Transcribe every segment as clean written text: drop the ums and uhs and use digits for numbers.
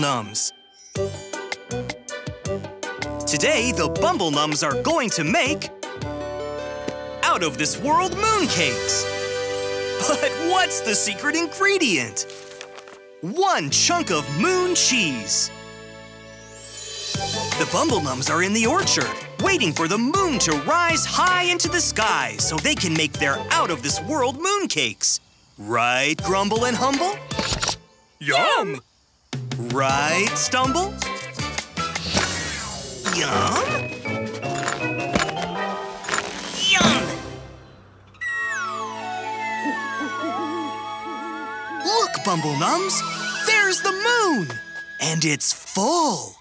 Nums. Today, the Bumble Nums are going to make Out-Of-This-World Mooncakes. But what's the secret ingredient? 1 chunk of moon cheese. The Bumble Nums are in the orchard, waiting for the moon to rise high into the sky so they can make their out-of-this-world mooncakes. Right, Grumble and Humble? Yum! Right, Stumble? Yum? Yum! Look, Bumble Nums! There's the moon! And it's full!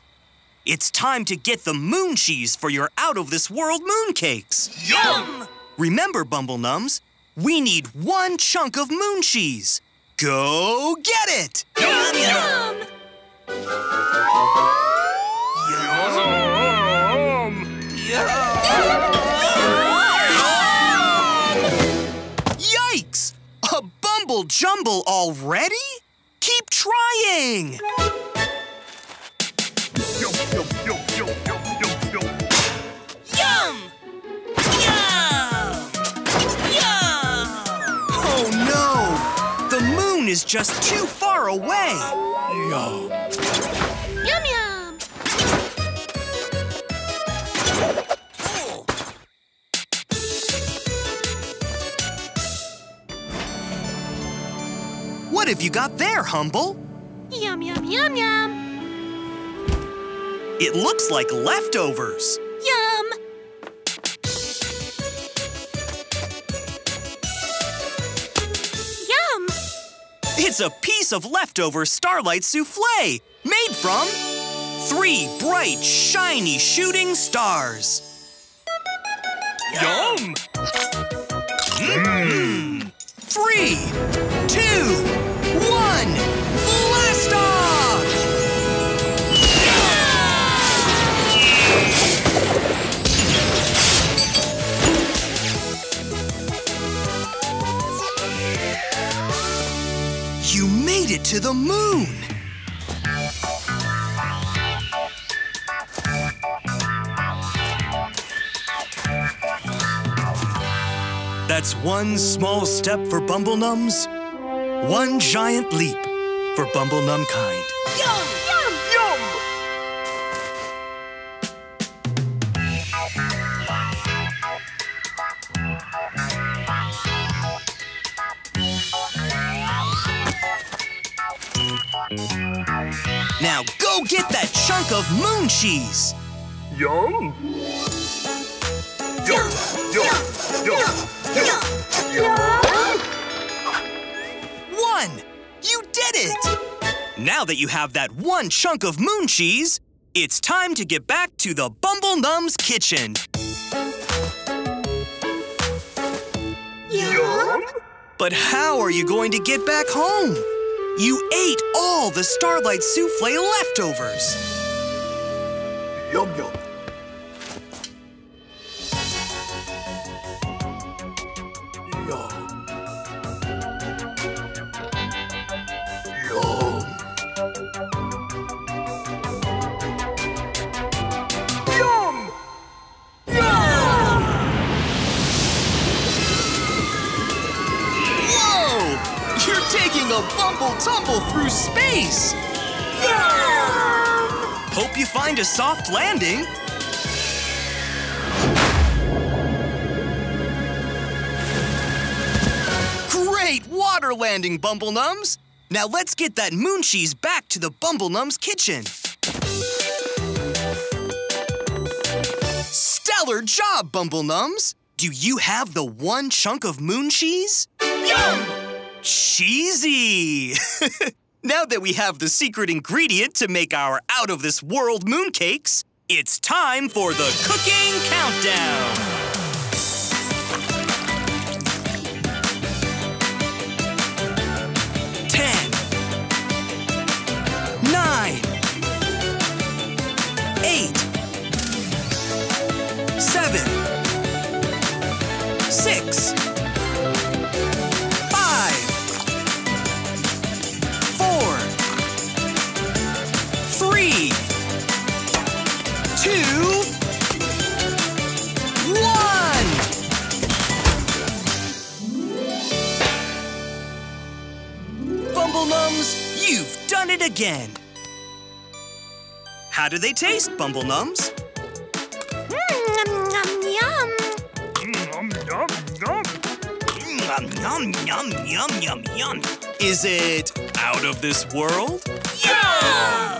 It's time to get the moon cheese for your out-of-this-world mooncakes! Yum! Remember, Bumble Nums, we need 1 chunk of moon cheese. Go get it! Yum, yum! Yikes! A Bumble Jumble already? Keep trying! Yum! Yum! Oh no! The moon is just too far away! Yum! Yum yum! What have you got there, Humble? Yum yum yum yum! It looks like leftovers. Yum! Yum! It's a piece of leftover Starlight Soufflé made from 3 bright, shiny shooting stars. Yum! 3, 2, 1, blast off! You made it to the moon! That's 1 small step for Bumble Nums, 1 giant leap for Bumble Num kind. Yum! Yum! Yum! Now go get that chunk of moon cheese! Yum! Yum! Yum! Yum! Yum! 1! You did it! Now that you have that 1 chunk of moon cheese, it's time to get back to the Bumble Nums kitchen. Yum! But how are you going to get back home? You ate all the Starlight Soufflé leftovers. Yum! Yum! Yum! Yum! Yum! Yum! Whoa! You're taking a bumble tumble through space! Hope you find a soft landing. Great water landing, Bumble Nums! Now let's get that moon cheese back to the Bumble Nums kitchen. Stellar job, Bumble Nums! Do you have the 1 chunk of moon cheese? Yum! Cheesy! Now that we have the secret ingredient to make our out-of-this-world mooncakes, it's time for the cooking countdown! 10, 9, 8, 7, 6, 5, 4, 2, 1. Bumble Nums, you've done it again. How do they taste, Bumble Nums? Yum, yum. Nom, nom, nom. Yum, yum, yum, yum, yum. Is it out of this world? Yum!